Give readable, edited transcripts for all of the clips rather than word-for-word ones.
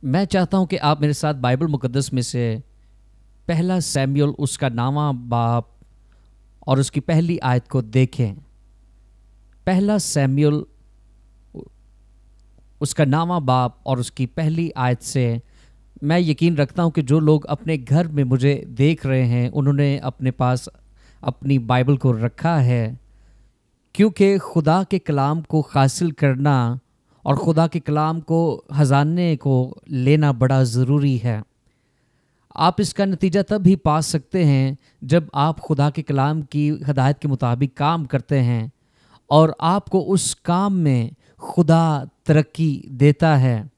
मैं चाहता हूं कि आप मेरे साथ बाइबल मुकद्दस में से पहला सैमुएल उसका 9वां बाब और उसकी पहली आयत को देखें। पहला सैमुएल उसका 9वां बाब और उसकी पहली आयत से मैं यकीन रखता हूं कि जो लोग अपने घर में मुझे देख रहे हैं उन्होंने अपने पास अपनी बाइबल को रखा है, क्योंकि खुदा के कलाम को हासिल करना और खुदा के कलाम को खजाने को लेना बड़ा ज़रूरी है। आप इसका नतीजा तब भी पा सकते हैं जब आप खुदा के कलाम की हदायत के मुताबिक काम करते हैं और आपको उस काम में खुदा तरक्की देता है।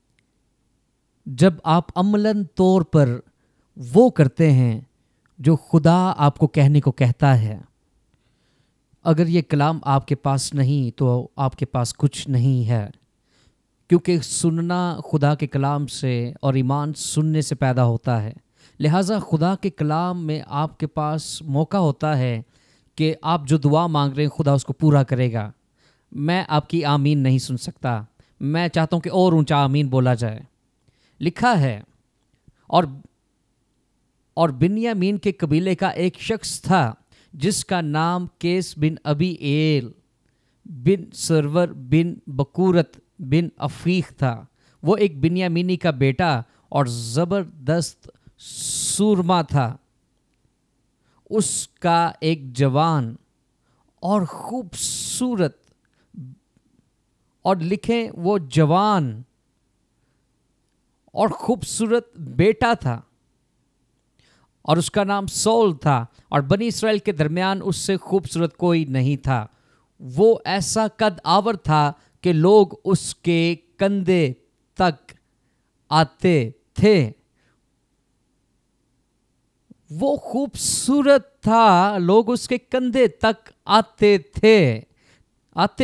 जब आप अमलन तौर पर वो करते हैं जो खुदा आपको कहने को कहता है। अगर ये कलाम आपके पास नहीं तो आपके पास कुछ नहीं है, क्योंकि सुनना खुदा के कलाम से और ईमान सुनने से पैदा होता है। लिहाजा खुदा के कलाम में आपके पास मौका होता है कि आप जो दुआ मांग रहे हैं खुदा उसको पूरा करेगा। मैं आपकी आमीन नहीं सुन सकता, मैं चाहता हूं कि और ऊंचा आमीन बोला जाए। लिखा है, और बिन्यामीन के कबीले का एक शख्स था जिसका नाम केस बिन अबी एल बिन सरवर बिन बकूरत बिन अफीक था। वो एक बिन्यामीनी का बेटा और ज़बरदस्त सूरमा था। उसका एक जवान और खूबसूरत, और लिखें वो जवान और खूबसूरत बेटा था और उसका नाम सौल था, और बनी इसराइल के दरमियान उससे खूबसूरत कोई नहीं था। वो ऐसा कद आवर था कि लोग उसके कंधे तक आते थे। वो खूबसूरत था, लोग उसके कंधे तक आते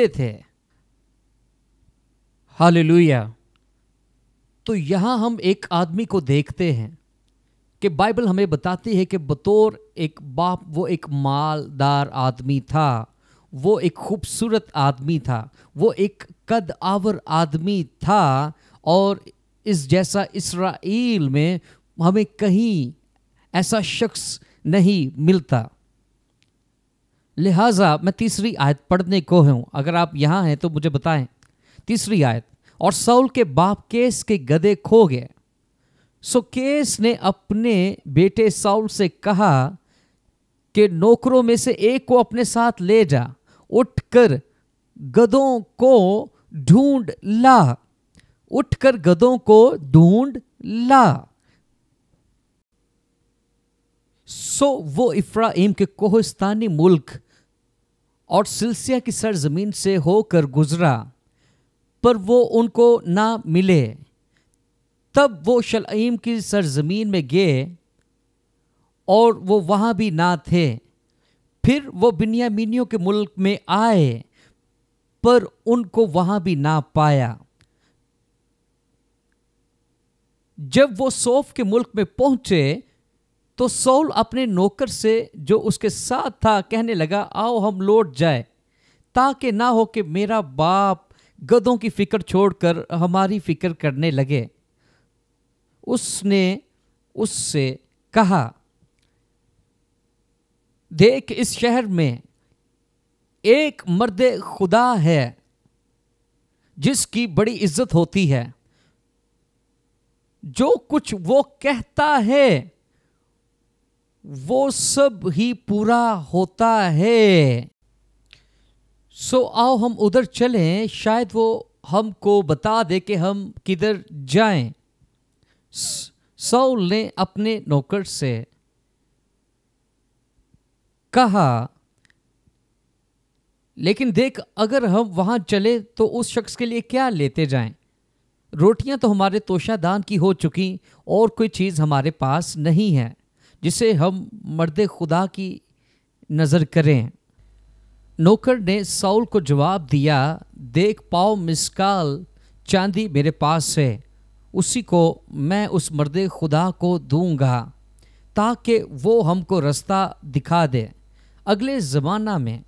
थे। हालेलुया। तो यहां हम एक आदमी को देखते हैं कि बाइबल हमें बताती है कि बतौर एक बाप वो एक मालदार आदमी था, वो एक खूबसूरत आदमी था, वो एक कद आवर आदमी था, और इस जैसा इस्राएल में हमें कहीं ऐसा शख्स नहीं मिलता। लिहाजा मैं तीसरी आयत पढ़ने को हूं, अगर आप यहां हैं तो मुझे बताएं। तीसरी आयत, और साउल के बाप केस के गधे खो गए, सो केस ने अपने बेटे साउल से कहा कि नौकरों में से एक को अपने साथ ले जा, उठकर गधों को ढूंढ ला। सो वो इफ्राइम के कोहिस्तानी मुल्क और सिलसिया की सरजमीन से होकर गुजरा, पर वो उनको ना मिले। तब वो शलईम की सरजमीन में गए और वो वहां भी ना थे। फिर वो बिन्यामीनियों के मुल्क में आए, पर उनको वहां भी ना पाया। जब वो सौफ के मुल्क में पहुंचे तो सौल अपने नौकर से जो उसके साथ था कहने लगा, आओ हम लौट जाए, ताकि ना हो कि मेरा बाप गधों की फिक्र छोड़कर हमारी फिक्र करने लगे। उसने उससे कहा, देख इस शहर में एक मर्द खुदा है जिसकी बड़ी इज्जत होती है, जो कुछ वो कहता है वो सब ही पूरा होता है। सो आओ हम उधर चलें, शायद वो हमको बता दे कि हम किधर जाएं। साउल ने अपने नौकर से कहा, लेकिन देख अगर हम वहां चले तो उस शख्स के लिए क्या लेते जाएं? रोटियां तो हमारे तोशादान की हो चुकी और कोई चीज हमारे पास नहीं है जिसे हम मर्द खुदा की नजर करें। नौकर ने साउल को जवाब दिया, देख पाओ मिस्काल चांदी मेरे पास है, उसी को मैं उस मर्द खुदा को दूंगा ताकि वो हमको रास्ता दिखा दे। अगले ज़माना में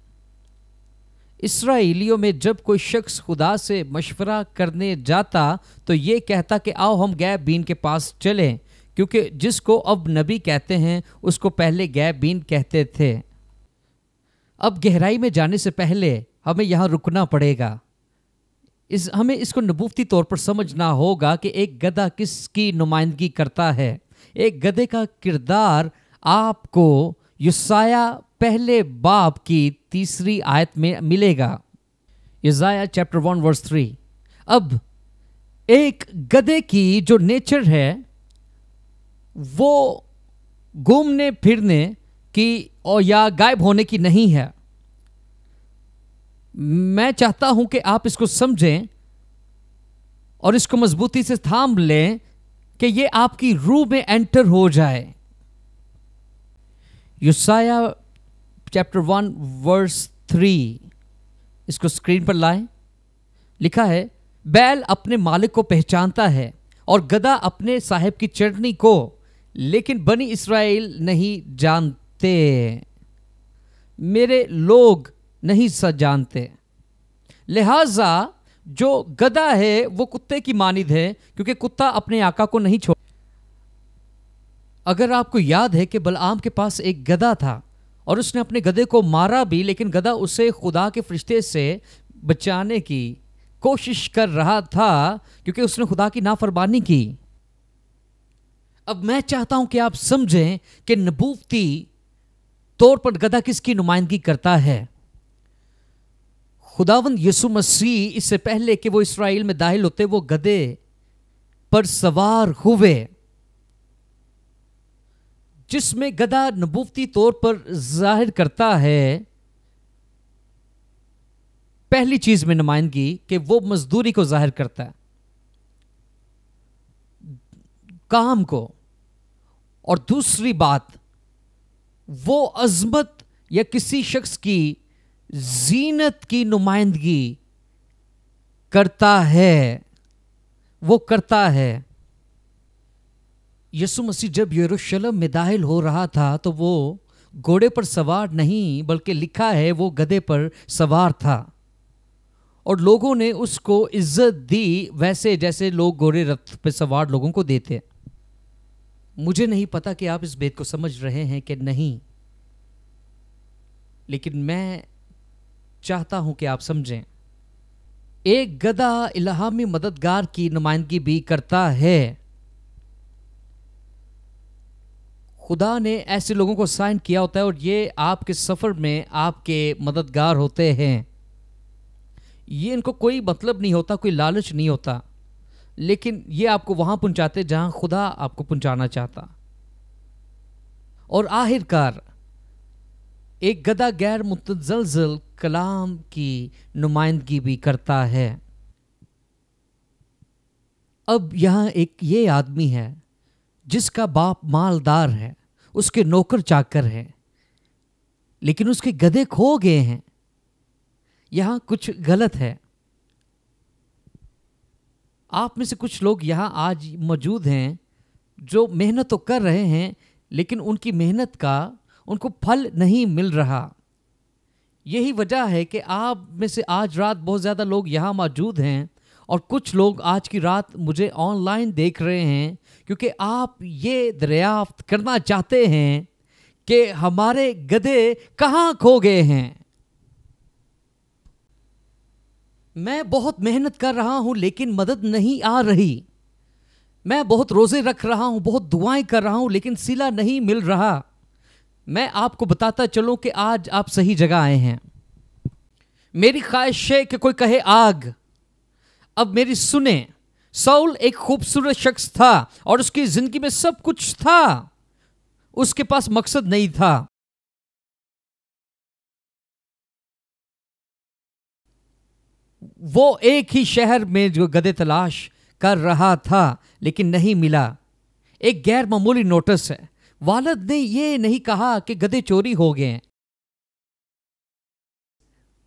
اسرائیلیوں میں جب کوئی شخص خدا سے مشورہ کرنے جاتا تو یہ کہتا کہ آؤ ہم گیب بین کے پاس چلیں، کیونکہ جس کو اب نبی کہتے ہیں اس کو پہلے گیب بین کہتے تھے۔ اب گہرائی میں جانے سے پہلے ہمیں یہاں رکنا پڑے گا۔ ہمیں اس کو نبوتی طور پر سمجھنا ہوگا کہ ایک گدھا کس کی نمائندگی کرتا ہے۔ ایک گدھے کا کردار آپ کو یسایہ پہلے باب کی 3 آیت میں ملے گا، یسایہ چیپٹر 1 ورس 3۔ اب ایک گدھے کی جو نیچر ہے وہ گھومنے پھرنے کی اور یا غائب ہونے کی نہیں ہے۔ میں چاہتا ہوں کہ آپ اس کو سمجھیں اور اس کو مضبوطی سے تھام لیں کہ یہ آپ کی روح میں انٹر ہو جائے۔ یسایہ چیپٹر 1 ورس 3، اس کو اسکرین پر لائیں۔ لکھا ہے، بیل اپنے مالک کو پہچانتا ہے اور گدھا اپنے صاحب کی چرنی کو، لیکن بنی اسرائیل نہیں جانتے، میرے لوگ نہیں جانتے۔ لہذا جو گدھا ہے وہ کتے کی مانند ہے، کیونکہ کتا اپنے آقا کو نہیں چھوڑ۔ اگر آپ کو یاد ہے کہ بلعام کے پاس ایک گدھا تھا اور اس نے اپنے گدھے کو مارا بھی، لیکن گدھا اسے خدا کے فرشتے سے بچانے کی کوشش کر رہا تھا کیونکہ اس نے خدا کی نافرمانی کی۔ اب میں چاہتا ہوں کہ آپ سمجھیں کہ نبوتی طور پر گدھا کس کی نمائندگی کرتا ہے۔ خداوند یسوع مسیح اس سے پہلے کہ وہ اسرائیل میں داخل ہوتے وہ گدھے پر سوار ہوئے، جس میں گدھا نبوتی طور پر ظاہر کرتا ہے پہلی چیز میں نمائندگی کہ وہ مزدوری کو ظاہر کرتا ہے، کام کو، اور دوسری بات وہ عظمت یا کسی شخص کی زینت کی نمائندگی کرتا ہے، وہ کرتا ہے۔ یسوع مسیح جب یروشلم میں داخل ہو رہا تھا تو وہ گھوڑے پر سوار نہیں بلکہ لکھا ہے وہ گدھے پر سوار تھا، اور لوگوں نے اس کو عزت دی ویسے جیسے لوگ گھوڑے رتھ پہ سوار لوگوں کو دیتے۔ مجھے نہیں پتا کہ آپ اس بات کو سمجھ رہے ہیں کہ نہیں، لیکن میں چاہتا ہوں کہ آپ سمجھیں۔ ایک گدھا الہامی مددگار کی نمائندگی بھی کرتا ہے۔ خدا نے ایسے لوگوں کو سائن کیا ہوتا ہے اور یہ آپ کے سفر میں آپ کے مددگار ہوتے ہیں۔ یہ ان کو کوئی مطلب نہیں ہوتا، کوئی لالچ نہیں ہوتا، لیکن یہ آپ کو وہاں پہنچاتے جہاں خدا آپ کو پہنچانا چاہتا۔ اور آخر کار ایک گدھا غیر متزلزل کلام کی نمائندگی بھی کرتا ہے۔ اب یہاں ایک یہ آدمی ہے جس کا باپ مالدار ہے، اس کے نوکر چاکر ہیں، لیکن اس کے گدھے کھو گئے ہیں۔ یہاں کچھ غلط ہے۔ آپ میں سے کچھ لوگ یہاں آج موجود ہیں جو محنت تو کر رہے ہیں، لیکن ان کی محنت کا ان کو پھل نہیں مل رہا۔ یہی وجہ ہے کہ آپ میں سے آج رات بہت زیادہ لوگ یہاں موجود ہیں، اور کچھ لوگ آج کی رات مجھے آن لائن دیکھ رہے ہیں، کیونکہ آپ یہ دریافت کرنا چاہتے ہیں کہ ہمارے گدھے کہاں کھو گئے ہیں۔ میں بہت محنت کر رہا ہوں لیکن مدد نہیں آ رہی۔ میں بہت روزے رکھ رہا ہوں، بہت دعائیں کر رہا ہوں، لیکن صلہ نہیں مل رہا۔ میں آپ کو بتاتا چلوں کہ آج آپ صحیح جگہ آئے ہیں۔ میری خواہش ہے کہ کوئی کہے آگ۔ اب میری سنیں، ساؤل ایک خوبصورت شخص تھا اور اس کی زندگی میں سب کچھ تھا، اس کے پاس مقصد نہیں تھا۔ وہ ایک ہی شہر میں جو گدھے تلاش کر رہا تھا لیکن نہیں ملا۔ ایک غیر معمولی نوٹس ہے۔ والد نے یہ نہیں کہا کہ گدھے چوری ہو گئے،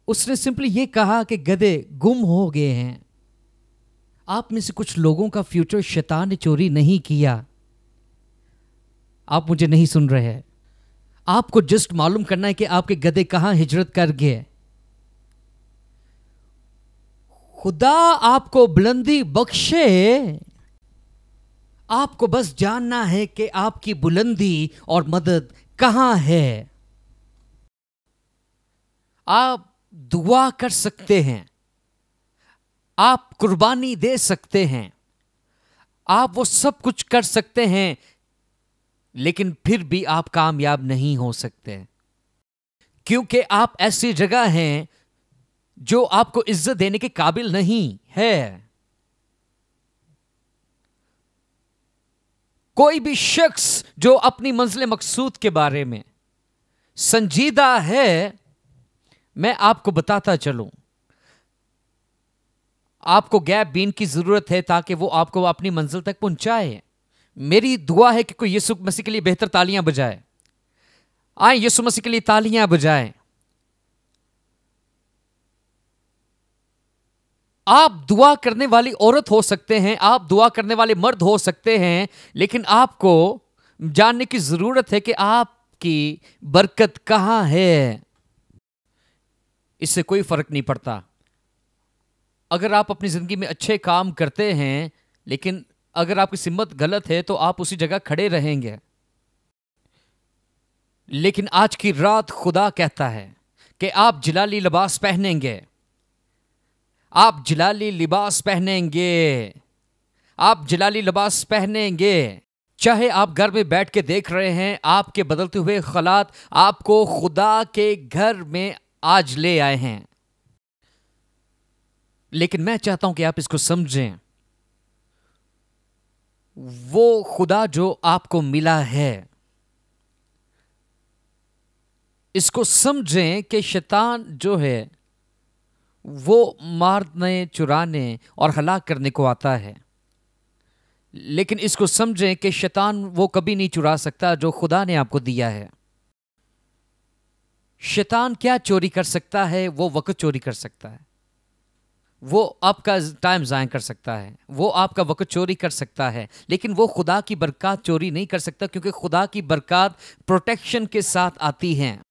اس نے سمپلی یہ کہا کہ گدھے گم ہو گئے ہیں۔ آپ میں سے کچھ لوگوں کا فیوچر شیطان نے چوری نہیں کیا۔ آپ مجھے نہیں سن رہے۔ آپ کو جسٹ معلوم کرنا ہے کہ آپ کے گدھے کہاں ہجرت کر گئے۔ खुदा आपको बुलंदी बख्शे। आपको बस जानना है कि आपकी बुलंदी और मदद कहां है। आप दुआ कर सकते हैं, आप कुर्बानी दे सकते हैं, आप वो सब कुछ कर सकते हैं, लेकिन फिर भी आप कामयाब नहीं हो सकते, क्योंकि आप ऐसी जगह हैं जो आपको इज्जत देने के काबिल नहीं है। कोई भी शख्स जो अपनी मंजिल मकसूद के बारे में संजीदा है, मैं आपको बताता चलूं, आपको गैप बीन की जरूरत है ताकि वो आपको अपनी मंजिल तक पहुंचाए। मेरी दुआ है कि कोई यीशु मसीह के लिए बेहतर तालियां बजाए। आए यीशु मसीह के लिए तालियां बजाएं। आप दुआ करने वाली औरत हो सकते हैं, आप दुआ करने वाले मर्द हो सकते हैं, लेकिन आपको जानने की जरूरत है कि आपकी बरकत कहां है। इससे कोई फर्क नहीं पड़ता अगर आप अपनी जिंदगी में अच्छे काम करते हैं, लेकिन अगर आपकी सिमत गलत है तो आप उसी जगह खड़े रहेंगे। लेकिन आज की रात खुदा कहता है कि आप जलाली लिबास पहनेंगे, आप जलाली लिबास पहनेंगे, आप जलाली लिबास पहनेंगे। चाहे आप घर में बैठ के देख रहे हैं, आपके बदलते हुए हालात आपको खुदा के घर में आज ले आए हैं, लेकिन मैं चाहता हूं कि आप इसको समझें। वो खुदा जो आपको मिला है, इसको समझें कि शैतान जो है वो मारने, चुराने और हलाक करने को आता है, लेकिन इसको समझें कि शैतान वो कभी नहीं चुरा सकता जो खुदा ने आपको दिया है। शैतान क्या चोरी कर सकता है? वो वक्त चोरी कर सकता है, वो आपका टाइम ज़ाया कर सकता है, वो आपका वक्त चोरी कर सकता है, लेकिन वो खुदा की बरकत चोरी नहीं कर सकता, क्योंकि खुदा की बरकत प्रोटेक्शन के साथ आती हैं।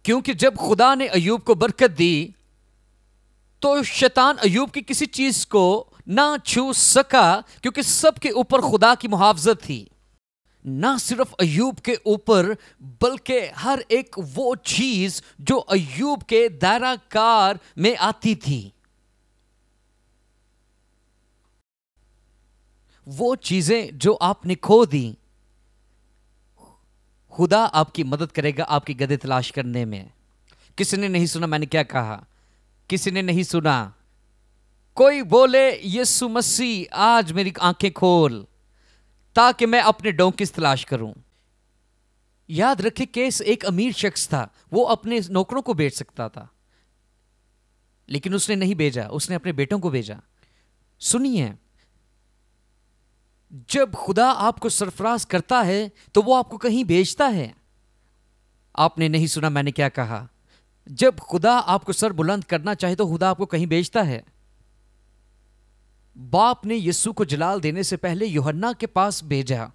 क्योंकि जब खुदा ने अय्यूब को बरकत दी तो शैतान अय्यूब की किसी चीज को ना छू सका, क्योंकि सबके ऊपर खुदा की मुहावजत थी। ना सिर्फ अय्यूब के ऊपर, बल्कि हर एक वो चीज जो अय्यूब के दायरा कार में आती थी, वो चीजें जो आपने खो दी, खुदा आपकी मदद करेगा आपकी गदे तलाश करने में। किसी ने नहीं सुना मैंने क्या कहा? किसी ने नहीं सुना? कोई बोले यीशु मसीह आज मेरी आंखें खोल ताकि मैं अपने डोंकी तलाश करूं। याद रखें केस एक अमीर शख्स था, वो अपने नौकरों को बेच सकता था, लेकिन उसने नहीं भेजा, उसने अपने बेटों को भेजा। सुनिए, जब खुदा आपको सरफराज करता है तो वो आपको कहीं भेजता है। आपने नहीं सुना मैंने क्या कहा? जब खुदा आपको सर बुलंद करना चाहे तो खुदा आपको कहीं भेजता है। बाप ने यीशु को जलाल देने से पहले यूहन्ना के पास भेजा,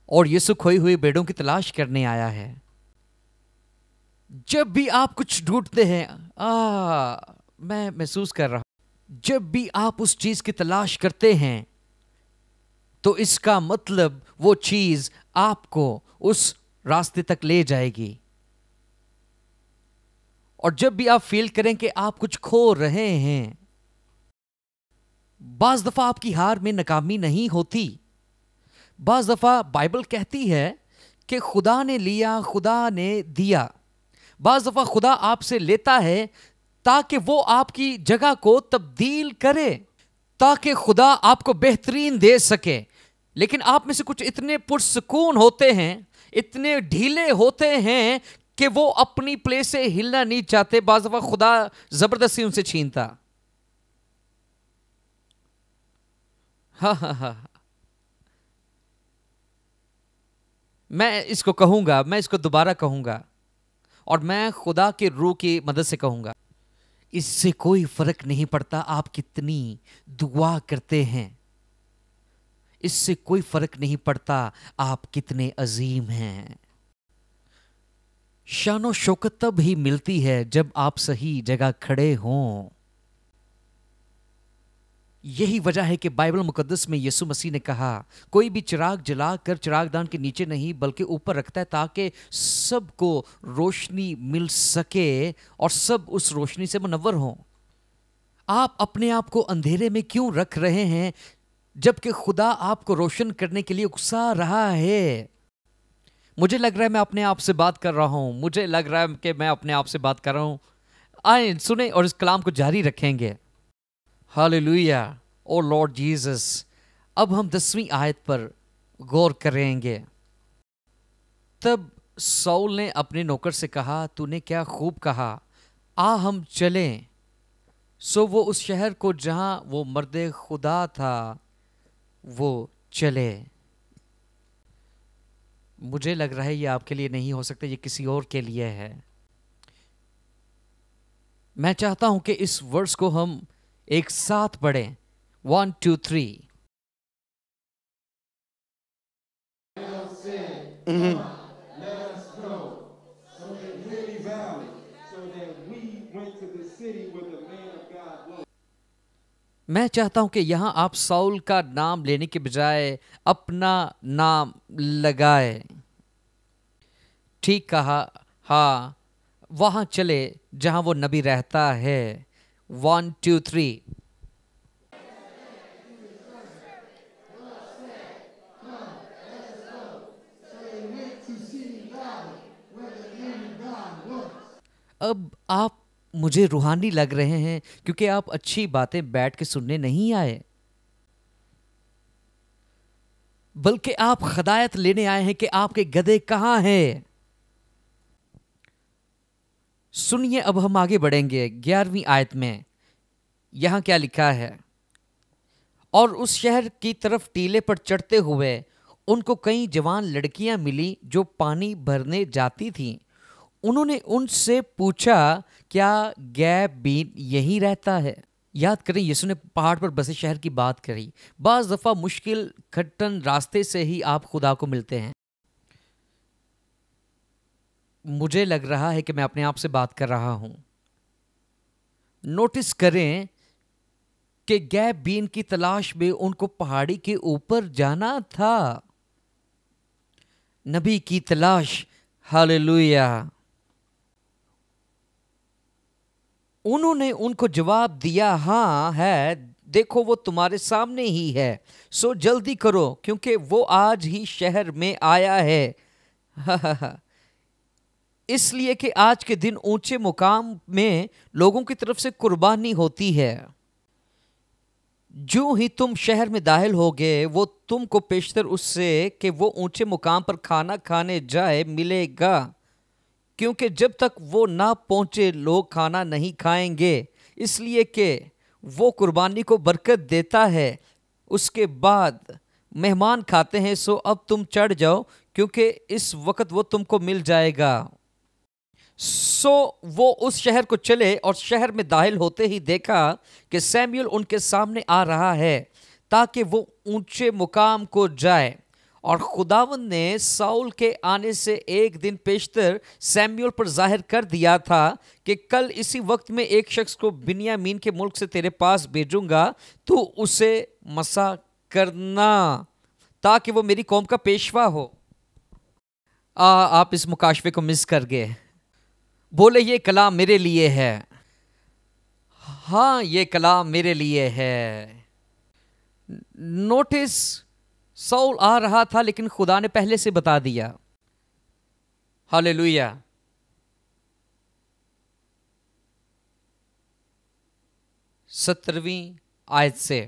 और यीशु खोई हुई भेड़ों की तलाश करने आया है। जब भी आप कुछ ढूंढते हैं, मैं महसूस कर रहा हूं, जब भी आप उस चीज की तलाश करते हैं तो इसका मतलब वो चीज आपको उस रास्ते तक ले जाएगी। और जब भी आप फील करें कि आप कुछ खो रहे हैं, बाज दफा आपकी हार में नाकामी नहीं होती। बाज दफा बाइबल कहती है कि खुदा ने लिया, खुदा ने दिया। बाज दफा खुदा आपसे लेता है ताकि वो आपकी जगह को तब्दील करे, ताकि खुदा आपको बेहतरीन दे सके। लेकिन आप में से कुछ इतने पुरसकून होते हैं, इतने ढीले होते हैं कि वो अपनी प्लेस से हिलना नहीं चाहते। बाज़ दफ़ा खुदा जबरदस्ती उनसे छीनता। हाँ, मैं इसको कहूंगा, मैं इसको दोबारा कहूंगा, और मैं खुदा के रूह की मदद से कहूंगा। इससे कोई फर्क नहीं पड़ता आप कितनी दुआ करते हैं, इससे कोई फर्क नहीं पड़ता आप कितने अजीम हैं। शान और शौकत तब ही मिलती है जब आप सही जगह खड़े हों। यही वजह है कि बाइबल मुकद्दस में यीशु मसीह ने कहा, कोई भी चिराग जलाकर चिरागदान के नीचे नहीं बल्कि ऊपर रखता है, ताकि सबको रोशनी मिल सके और सब उस रोशनी से मुनव्वर हों। आप अपने आप को अंधेरे में क्यों रख रहे हैं जबकि खुदा आपको रोशन करने के लिए उकसा रहा है? मुझे लग रहा है मैं अपने आप से बात कर रहा हूं, मुझे लग रहा है कि मैं अपने आप से बात कर रहा हूं। आए सुने और इस कलाम को जारी रखेंगे। हालेलुया, ओ लॉर्ड जीसस। अब हम 10वीं आयत पर गौर करेंगे। तब साउल ने अपने नौकर से कहा, तूने क्या खूब कहा, आ हम चलें। सो वो उस शहर को जहां वो मर्दे खुदा था वो चले। मुझे लग रहा है ये आपके लिए नहीं हो सकता, ये किसी और के लिए है। मैं चाहता हूं कि इस वर्स को हम एक साथ पढ़ें। 1 2 3। मैं चाहता हूं कि यहां आप साउल का नाम लेने के बजाय अपना नाम लगाए। ठीक कहा, हाँ, वहां चले जहां वो नबी रहता है। 1 2 3। अब आप मुझे रूहानी लग रहे हैं क्योंकि आप अच्छी बातें बैठ के सुनने नहीं आए, बल्कि आप खदायत लेने आए हैं कि आपके गधे कहां हैं। सुनिए, अब हम आगे बढ़ेंगे 11वीं आयत में। यहां क्या लिखा है, और उस शहर की तरफ टीले पर चढ़ते हुए उनको कई जवान लड़कियां मिली जो पानी भरने जाती थीं। उन्होंने उनसे पूछा, क्या गैब बीन यहीं रहता है? याद करें, यीशु ने पहाड़ पर बसे शहर की बात करी। बाज दफा मुश्किल खट्टन रास्ते से ही आप खुदा को मिलते हैं। मुझे लग रहा है कि मैं अपने आप से बात कर रहा हूं। नोटिस करें कि गैब बीन की तलाश में उनको पहाड़ी के ऊपर जाना था। नबी की तलाश। हालेलुया। उन्होंने उनको जवाब दिया, हाँ है, देखो वो तुम्हारे सामने ही है, सो जल्दी करो क्योंकि वो आज ही शहर में आया है। इसलिए कि आज के दिन ऊंचे मुकाम में लोगों की तरफ से कुर्बानी होती है। जो ही तुम शहर में दाखिल होगे वो तुमको पेशतर उससे कि वो ऊंचे मुकाम पर खाना खाने जाए मिलेगा, क्योंकि जब तक वो ना पहुंचे लोग खाना नहीं खाएंगे, इसलिए कि वो कुर्बानी को बरकत देता है। उसके बाद मेहमान खाते हैं। सो अब तुम चढ़ जाओ क्योंकि इस वक्त वो तुमको मिल जाएगा। सो वो उस शहर को चले और शहर में दाखिल होते ही देखा कि सैमुएल उनके सामने आ रहा है ताकि वो ऊंचे मुकाम को जाए। और खुदावंद ने साउल के आने से एक दिन पेशतर सैमुएल पर जाहिर कर दिया था कि कल इसी वक्त में एक शख्स को बिन्यामीन के मुल्क से तेरे पास भेजूंगा, तू उसे मसा करना ताकि वो मेरी कौम का पेशवा हो। आप इस मुकाशफे को मिस कर गए। बोले, ये कलाम मेरे लिए है। हाँ, ये कलाम मेरे लिए है। नोटिस, साउल आ रहा था लेकिन खुदा ने पहले से बता दिया। हालेलुया। सत्रहवीं आयत से।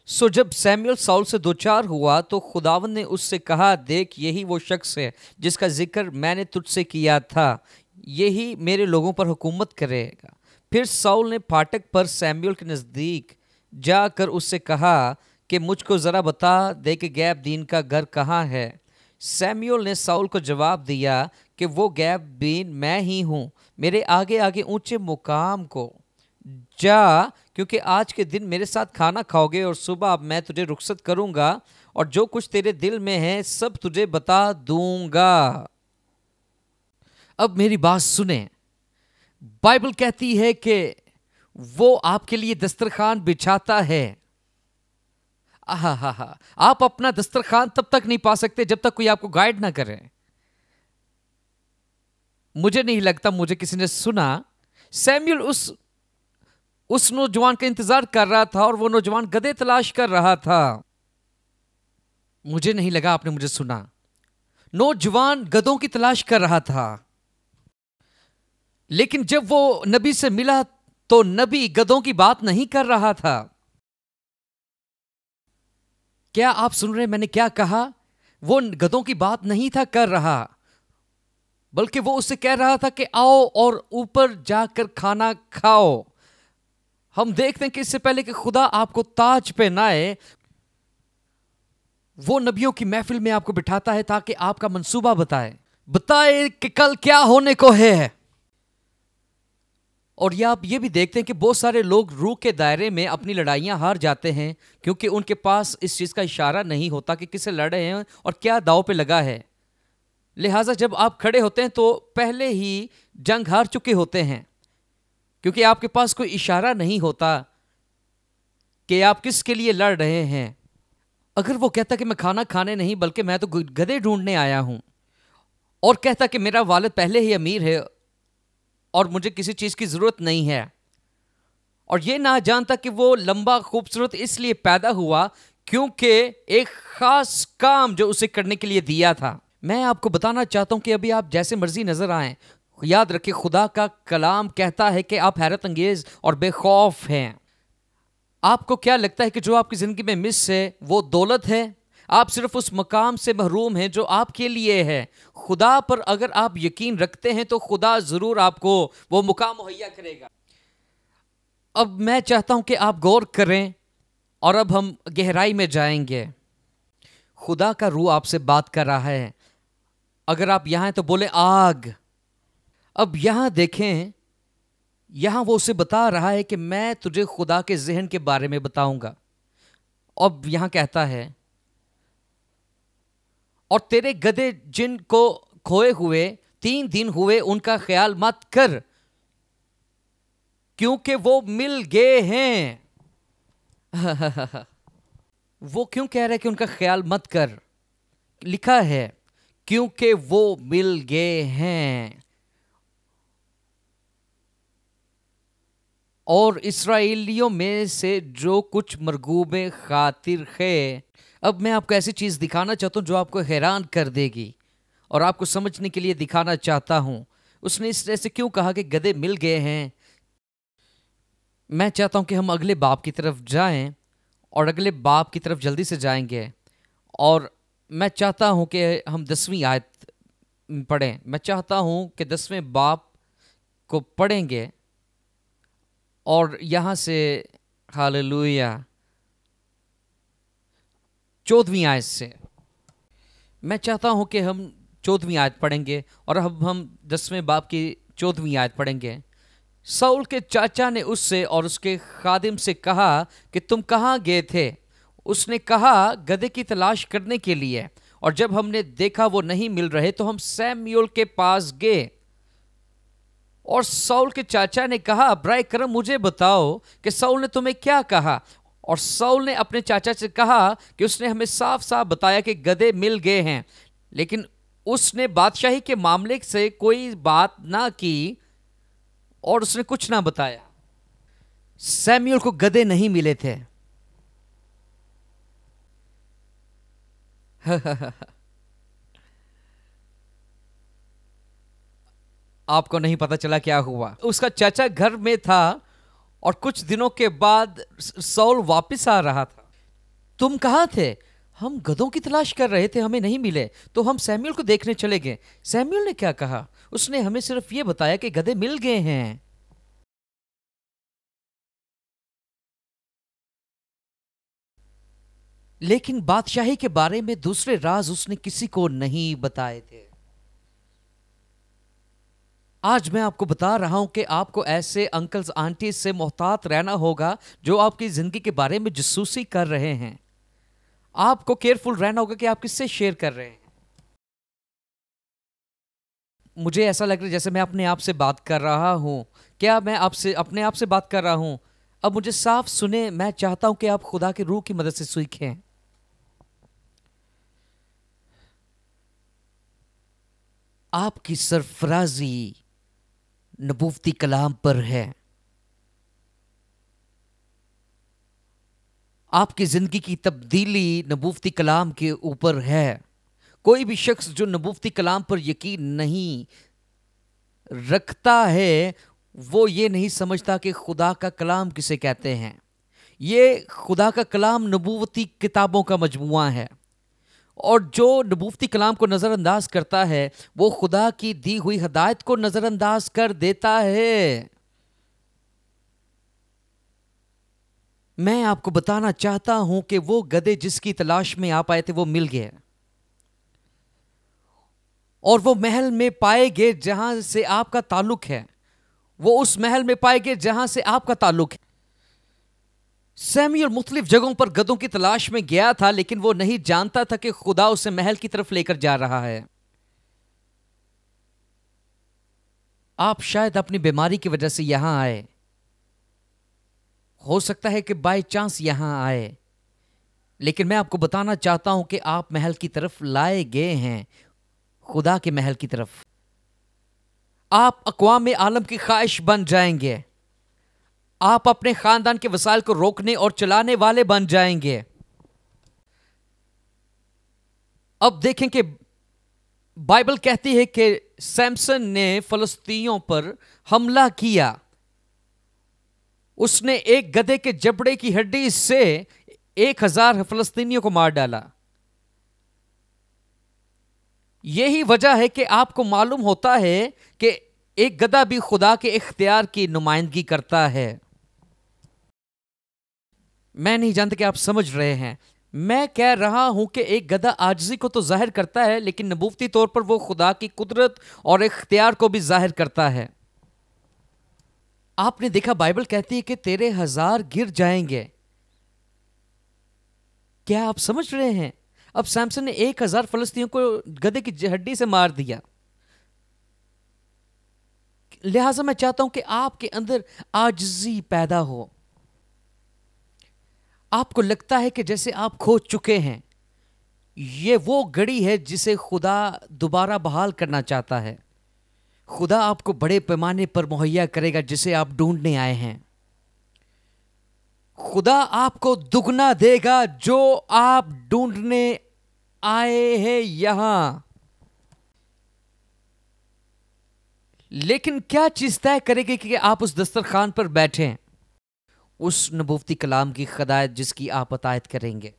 सो जब सैमुएल साउल से दो चार हुआ तो खुदावंद ने उससे कहा, देख यही वो शख्स है जिसका जिक्र मैंने तुझसे किया था, यही मेरे लोगों पर हुकूमत करेगा। फिर साउल ने फाटक पर सैमुएल के नज़दीक जाकर उससे कहा कि मुझको ज़रा बता दे कि गैब दीन का घर कहाँ है। सैमुएल ने साउल को जवाब दिया कि वो गैब दीन मैं ही हूँ, मेरे आगे आगे ऊंचे मुकाम को जा, क्योंकि आज के दिन मेरे साथ खाना खाओगे और सुबह मैं तुझे रुखसत करूँगा और जो कुछ तेरे दिल में है सब तुझे बता दूँगा। اب میری بات سنیں، بائبل کہتی ہے کہ وہ آپ کے لیے دسترخوان بچھاتا ہے. آپ اپنا دسترخوان تب تک نہیں پا سکتے جب تک کوئی آپ کو گائیڈ نہ کرے. مجھے نہیں لگتا مجھے کسی نے سنا. سیموئل اس نوجوان کا انتظار کر رہا تھا اور وہ نوجوان گدھے تلاش کر رہا تھا. مجھے نہیں لگا آپ نے مجھے سنا. نوجوان گدھوں کی تلاش کر رہا تھا، لیکن جب وہ نبی سے ملا تو نبی گدھوں کی بات نہیں کر رہا تھا. کیا آپ سن رہے ہیں میں نے کیا کہا؟ وہ گدھوں کی بات نہیں تھا کر رہا، بلکہ وہ اس سے کہہ رہا تھا کہ آؤ اور اوپر جا کر کھانا کھاؤ. ہم دیکھتے ہیں کہ اس سے پہلے کہ خدا آپ کو تاج پہنائے، وہ نبیوں کی محفل میں آپ کو بٹھاتا ہے تاکہ آپ کا منصوبہ بتائے کہ کل کیا ہونے کو ہے. اور یہ آپ یہ بھی دیکھتے ہیں کہ بہت سارے لوگ روح کے دائرے میں اپنی لڑائیاں ہار جاتے ہیں کیونکہ ان کے پاس اس چیز کا اشارہ نہیں ہوتا کہ کسے لڑ رہے ہیں اور کیا داؤ پہ لگا ہے. لہٰذا جب آپ کھڑے ہوتے ہیں تو پہلے ہی جنگ ہار چکے ہوتے ہیں، کیونکہ آپ کے پاس کوئی اشارہ نہیں ہوتا کہ آپ کس کے لیے لڑ رہے ہیں. اگر وہ کہتا کہ میں کھانا کھانے نہیں بلکہ میں تو گدھے ڈھونڈنے آیا ہوں، اور کہتا کہ میرا والد پہلے ہی امیر ہے اور مجھے کسی چیز کی ضرورت نہیں ہے، اور یہ نہ جانتا کہ وہ لمبا خوبصورت اس لیے پیدا ہوا کیونکہ ایک خاص کام جو اسے کرنے کے لیے دیا تھا. میں آپ کو بتانا چاہتا ہوں کہ ابھی آپ جیسے مرضی نظر آئیں، یاد رکھیں خدا کا کلام کہتا ہے کہ آپ حیرت انگیز اور بے خوف ہیں. آپ کو کیا لگتا ہے کہ جو آپ کی زندگی میں مس ہے وہ دولت ہے؟ آپ صرف اس مقام سے محروم ہیں جو آپ کے لیے ہے. خدا پر اگر آپ یقین رکھتے ہیں تو خدا ضرور آپ کو وہ مقام مہیا کرے گا. اب میں چاہتا ہوں کہ آپ غور کریں اور اب ہم گہرائی میں جائیں گے. خدا کا روح آپ سے بات کر رہا ہے. اگر آپ یہاں ہیں تو بولے آگ. اب یہاں دیکھیں، یہاں وہ اسے بتا رہا ہے کہ میں تجھے خدا کے ذہن کے بارے میں بتاؤں گا. اب یہاں کہتا ہے اور تیرے گدھے جن کو کھوئے ہوئے 3 دن ہوئے ان کا خیال مت کر کیونکہ وہ مل گئے ہیں. وہ کیوں کہہ رہے کہ ان کا خیال مت کر؟ لکھا ہے کیونکہ وہ مل گئے ہیں. اور اسرائیلیوں میں سے جو کچھ مرغوب خاطر ہے. اب میں آپ کو ایسی چیز دکھانا چاہتا ہوں جو آپ کو حیران کر دے گی اور آپ کو سمجھنے کے لیے دکھانا چاہتا ہوں. اس نے اس طرح سے کیوں کہا کہ گدھے مل گئے ہیں؟ میں چاہتا ہوں کہ ہم اگلے باب کی طرف جائیں اور اگلے باب کی طرف جلدی سے جائیں گے، اور میں چاہتا ہوں کہ ہم 10ویں آیت پڑھیں. میں چاہتا ہوں کہ 10ویں باب کو پڑھیں گے اور یہاں سے ہاللویا 14ویں آیت سے میں چاہتا ہوں کہ ہم 14ویں آیت پڑھیں گے اور اب ہم 10ویں باب کی 14ویں آیت پڑھیں گے. ساؤل کے چاچا نے اس سے اور اس کے خادم سے کہا کہ تم کہاں گئے تھے؟ اس نے کہا گدھے کی تلاش کرنے کے لیے، اور جب ہم نے دیکھا وہ نہیں مل رہے تو ہم سیموئیل کے پاس گئے. اور ساؤل کے چاچا نے کہا برائے کرم مجھے بتاؤ کہ ساؤل نے تمہیں کیا کہا. اور ساؤل نے اپنے چاچا سے کہا کہ اس نے ہمیں صاف صاف بتایا کہ گدھے مل گئے ہیں، لیکن اس نے بادشاہی کے معاملے سے کوئی بات نہ کی اور اس نے کچھ نہ بتایا. سیموئیل کو گدھے نہیں ملے تھے. آپ کو نہیں پتا چلا کیا ہوا. اس کا چاچا گھر میں تھا اور کچھ دنوں کے بعد ساؤل واپس آ رہا تھا. تم کہاں تھے؟ ہم گدھوں کی تلاش کر رہے تھے، ہمیں نہیں ملے تو ہم سیموئیل کو دیکھنے چلے گئے. سیموئیل نے کیا کہا؟ اس نے ہمیں صرف یہ بتایا کہ گدھے مل گئے ہیں. لیکن بادشاہی کے بارے میں دوسرے راز اس نے کسی کو نہیں بتائے تھے. آج میں آپ کو بتا رہا ہوں کہ آپ کو ایسے انکلز آنٹیز سے محتاط رہنا ہوگا جو آپ کی زندگی کے بارے میں جاسوسی کر رہے ہیں. آپ کو کیئرفل رہنا ہوگا کہ آپ کس سے شیئر کر رہے ہیں. مجھے ایسا لگ رہا ہے جیسے میں اپنے آپ سے بات کر رہا ہوں. کیا میں آپ سے اپنے آپ سے بات کر رہا ہوں؟ اب مجھے صاف سنیں. میں چاہتا ہوں کہ آپ خدا کے روح کی مدد سے سیکھیں. آپ کی سرفرازی نبوتی کلام پر ہے. آپ کی زندگی کی تبدیلی نبوتی کلام کے اوپر ہے. کوئی بھی شخص جو نبوتی کلام پر یقین نہیں رکھتا ہے وہ یہ نہیں سمجھتا کہ خدا کا کلام کسے کہتے ہیں. یہ خدا کا کلام نبوتی کتابوں کا مجموعہ ہے، اور جو نبوتی کلام کو نظر انداز کرتا ہے وہ خدا کی دی ہوئی ہدایت کو نظر انداز کر دیتا ہے. میں آپ کو بتانا چاہتا ہوں کہ وہ گدھے جس کی تلاش میں آپ آئے تھے وہ مل گئے، اور وہ محل میں پائے گئے جہاں سے آپ کا تعلق ہے. وہ اس محل میں پائے گئے جہاں سے آپ کا تعلق ہے. سیموئیل مختلف جگہوں پر گدھوں کی تلاش میں گیا تھا، لیکن وہ نہیں جانتا تھا کہ خدا اسے محل کی طرف لے کر جا رہا ہے. آپ شاید اپنی بیماری کی وجہ سے یہاں آئے، ہو سکتا ہے کہ بائی چانس یہاں آئے، لیکن میں آپ کو بتانا چاہتا ہوں کہ آپ محل کی طرف لائے گئے ہیں، خدا کے محل کی طرف. آپ اقوام عالم کی خواہش بن جائیں گے. آپ اپنے خاندان کے وسائل کو روکنے اور چلانے والے بن جائیں گے. اب دیکھیں کہ بائبل کہتی ہے کہ سیمسن نے فلسطینیوں پر حملہ کیا. اس نے ایک گدھے کے جبڑے کی ہڈی سے 1000 فلسطینیوں کو مار ڈالا. یہی وجہ ہے کہ آپ کو معلوم ہوتا ہے کہ ایک گدھا بھی خدا کے اختیار کی نمائندگی کرتا ہے. میں نہیں جانتا کہ آپ سمجھ رہے ہیں. میں کہہ رہا ہوں کہ ایک گدھا عاجزی کو تو ظاہر کرتا ہے، لیکن نبوتی طور پر وہ خدا کی قدرت اور اختیار کو بھی ظاہر کرتا ہے. آپ نے دیکھا بائبل کہتی ہے کہ تیرے 1000 گر جائیں گے. کیا آپ سمجھ رہے ہیں؟ اب سیمسن نے 1000 فلسطینیوں کو گدھے کی ہڈی سے مار دیا. لہٰذا میں چاہتا ہوں کہ آپ کے اندر عاجزی پیدا ہو. آپ کو لگتا ہے کہ جیسے آپ کھو چکے ہیں. یہ وہ گھڑی ہے جسے خدا دوبارہ بحال کرنا چاہتا ہے. خدا آپ کو بڑے پیمانے پر مہیا کرے گا جسے آپ ڈھونڈنے آئے ہیں. خدا آپ کو دگنا دے گا جو آپ ڈھونڈنے آئے ہیں یہاں. لیکن کیا چیز طے کرے گی کہ آپ اس دسترخوان پر بیٹھیں؟ اس نبوتی کلام کی ہدایت جس کی آپ اطاعت کریں گے.